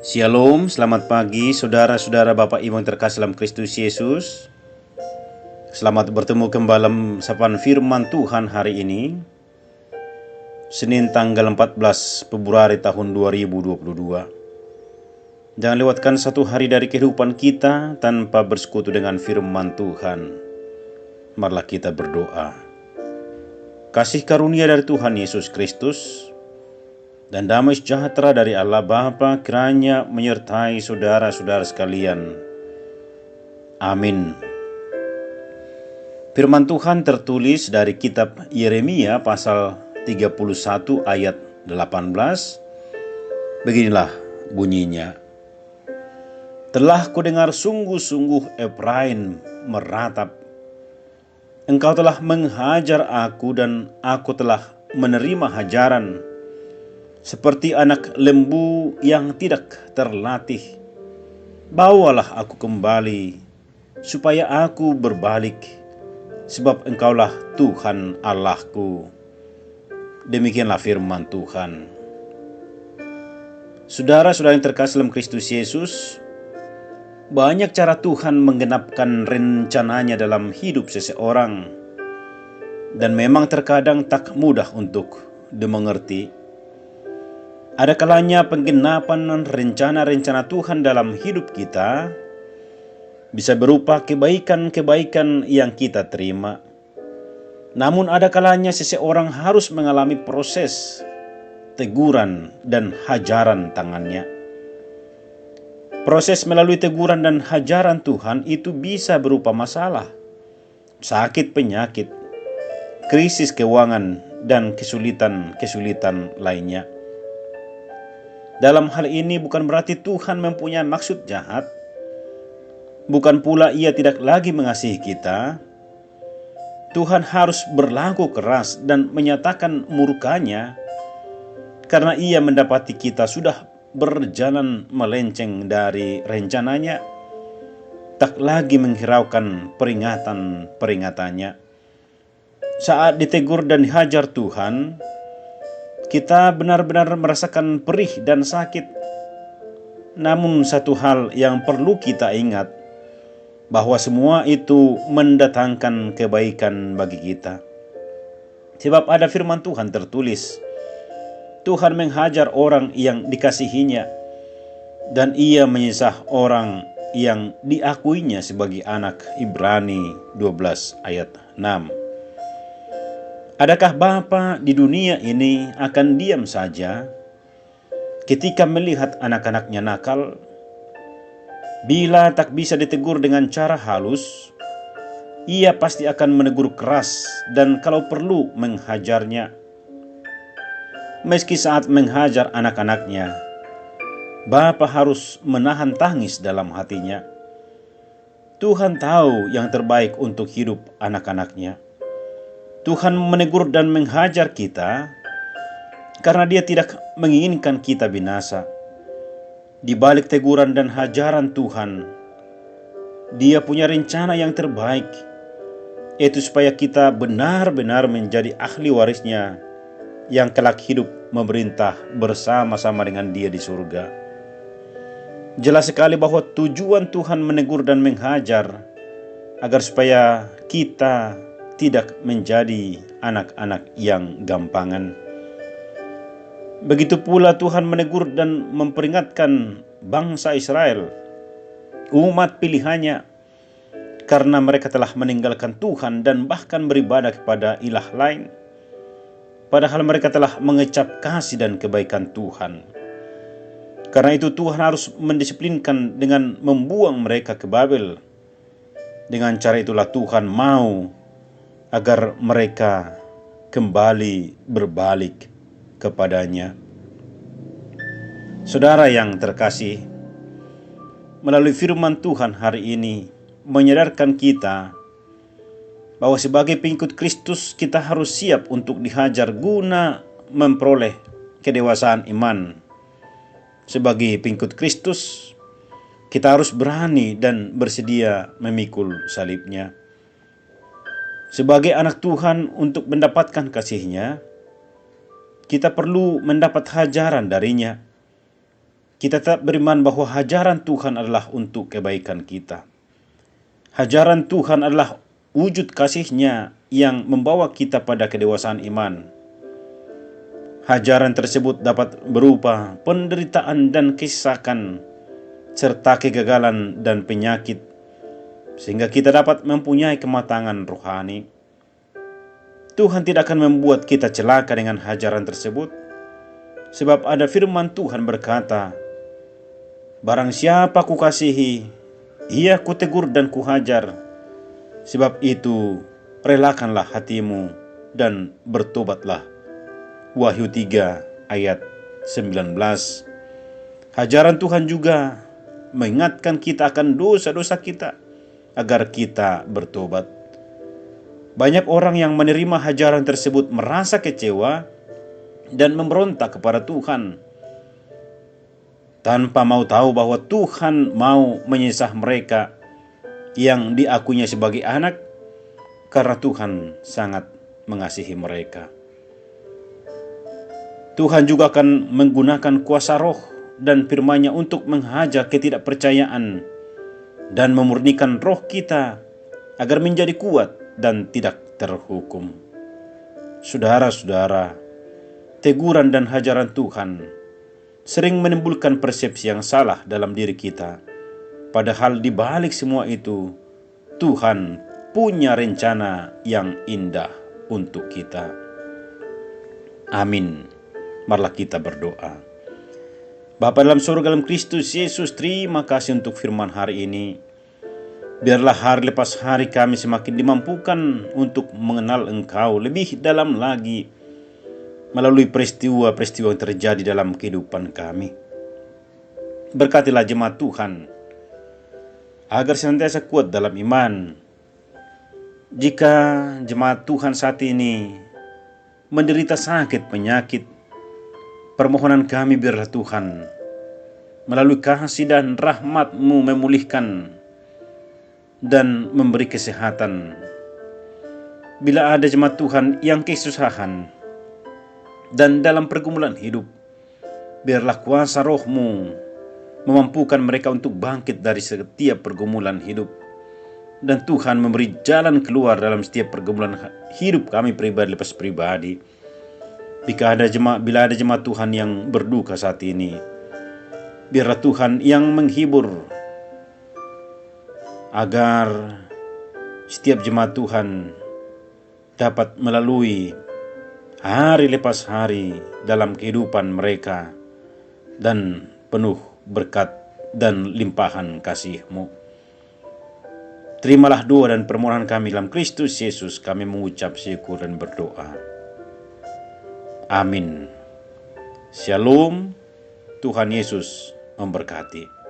Shalom, selamat pagi saudara-saudara Bapak Ibu yang terkasih dalam Kristus Yesus. Selamat bertemu kembali dalam sapaan firman Tuhan hari ini, Senin tanggal 14 Februari tahun 2022. Jangan lewatkan satu hari dari kehidupan kita tanpa bersekutu dengan firman Tuhan. Marilah kita berdoa. Kasih karunia dari Tuhan Yesus Kristus dan damai sejahtera dari Allah Bapa kiranya menyertai saudara-saudara sekalian. Amin. Firman Tuhan tertulis dari kitab Yeremia pasal 31 ayat 18. Beginilah bunyinya. Telah kudengar sungguh-sungguh Efraim meratap. Engkau telah menghajar aku dan aku telah menerima hajaran. Seperti anak lembu yang tidak terlatih. Bawalah aku kembali, supaya aku berbalik, sebab engkaulah Tuhan Allahku. Demikianlah firman Tuhan. Saudara-saudara yang terkasih dalam Kristus Yesus, banyak cara Tuhan menggenapkan rencananya dalam hidup seseorang, dan memang terkadang tak mudah untuk dimengerti. Ada kalanya penggenapan rencana-rencana Tuhan dalam hidup kita bisa berupa kebaikan-kebaikan yang kita terima. Namun ada kalanya seseorang harus mengalami proses teguran dan hajaran tangannya. Proses melalui teguran dan hajaran Tuhan itu bisa berupa masalah, sakit penyakit, krisis keuangan, dan kesulitan-kesulitan lainnya. Dalam hal ini bukan berarti Tuhan mempunyai maksud jahat, bukan pula Ia tidak lagi mengasihi kita. Tuhan harus berlaku keras dan menyatakan murkanya karena Ia mendapati kita sudah berjalan melenceng dari rencananya, tak lagi menghiraukan peringatan-peringatannya. Saat ditegur dan dihajar Tuhan, kita benar-benar merasakan perih dan sakit. Namun satu hal yang perlu kita ingat, bahwa semua itu mendatangkan kebaikan bagi kita. Sebab ada firman Tuhan tertulis, Tuhan menghajar orang yang dikasihinya, dan Ia menyisah orang yang diakuinya sebagai anak. Ibrani 12 ayat 6. Adakah Bapa di dunia ini akan diam saja ketika melihat anak-anaknya nakal? Bila tak bisa ditegur dengan cara halus, Ia pasti akan menegur keras dan kalau perlu menghajarnya. Meski saat menghajar anak-anaknya, Bapa harus menahan tangis dalam hatinya. Tuhan tahu yang terbaik untuk hidup anak-anaknya. Tuhan menegur dan menghajar kita karena Dia tidak menginginkan kita binasa. Di balik teguran dan hajaran Tuhan, Dia punya rencana yang terbaik, yaitu supaya kita benar-benar menjadi ahli warisnya yang kelak hidup memerintah bersama-sama dengan Dia di surga. Jelas sekali bahwa tujuan Tuhan menegur dan menghajar agar supaya kita tidak menjadi anak-anak yang gampangan. Begitu pula Tuhan menegur dan memperingatkan bangsa Israel, umat pilihannya, karena mereka telah meninggalkan Tuhan dan bahkan beribadah kepada ilah lain, padahal mereka telah mengecap kasih dan kebaikan Tuhan. Karena itu Tuhan harus mendisiplinkan dengan membuang mereka ke Babel. Dengan cara itulah Tuhan mau agar mereka kembali berbalik kepadanya. Saudara yang terkasih, melalui firman Tuhan hari ini menyadarkan kita bahwa sebagai pengikut Kristus kita harus siap untuk dihajar guna memperoleh kedewasaan iman. Sebagai pengikut Kristus, kita harus berani dan bersedia memikul salibnya. Sebagai anak Tuhan, untuk mendapatkan kasih-Nya, kita perlu mendapat hajaran darinya. kita tetap beriman bahwa hajaran Tuhan adalah untuk kebaikan kita. Hajaran Tuhan adalah wujud kasih-Nya yang membawa kita pada kedewasaan iman. Hajaran tersebut dapat berupa penderitaan dan kesesakan, serta kegagalan dan penyakit, sehingga kita dapat mempunyai kematangan rohani. Tuhan tidak akan membuat kita celaka dengan hajaran tersebut, sebab ada firman Tuhan berkata, "Barang siapa kukasihi, ia kutegur dan kuhajar. Sebab itu relakanlah hatimu dan bertobatlah." Wahyu 3 ayat 19. Hajaran Tuhan juga mengingatkan kita akan dosa-dosa kita agar kita bertobat. Banyak orang yang menerima hajaran tersebut merasa kecewa dan memberontak kepada Tuhan, tanpa mau tahu bahwa Tuhan mau menyisah mereka yang diakuinya sebagai anak, karena Tuhan sangat mengasihi mereka. Tuhan juga akan menggunakan kuasa roh dan firman-Nya untuk menghajar ketidakpercayaan dan memurnikan roh kita agar menjadi kuat dan tidak terhukum. Saudara-saudara, teguran dan hajaran Tuhan sering menimbulkan persepsi yang salah dalam diri kita. Padahal di balik semua itu, Tuhan punya rencana yang indah untuk kita. Amin. Marilah kita berdoa. Bapa dalam surga, dalam Kristus Yesus, terima kasih untuk firman hari ini. Biarlah hari lepas hari kami semakin dimampukan untuk mengenal Engkau lebih dalam lagi melalui peristiwa-peristiwa yang terjadi dalam kehidupan kami. Berkatilah jemaat Tuhan agar senantiasa kuat dalam iman. Jika jemaat Tuhan saat ini menderita sakit penyakit, permohonan kami biarlah Tuhan melalui kasih dan rahmat-Mu memulihkan dan memberi kesehatan. Bila ada jemaat Tuhan yang kesusahan dan dalam pergumulan hidup, biarlah kuasa roh-Mu memampukan mereka untuk bangkit dari setiap pergumulan hidup. Dan Tuhan memberi jalan keluar dalam setiap pergumulan hidup kami pribadi lepas pribadi. Bila ada jemaat Tuhan yang berduka saat ini, biarlah Tuhan yang menghibur, agar setiap jemaat Tuhan dapat melalui hari lepas hari dalam kehidupan mereka dan penuh berkat dan limpahan kasih-Mu. Terimalah doa dan permohonan kami dalam Kristus Yesus, kami mengucap syukur dan berdoa. Amin. Shalom. Tuhan Yesus memberkati.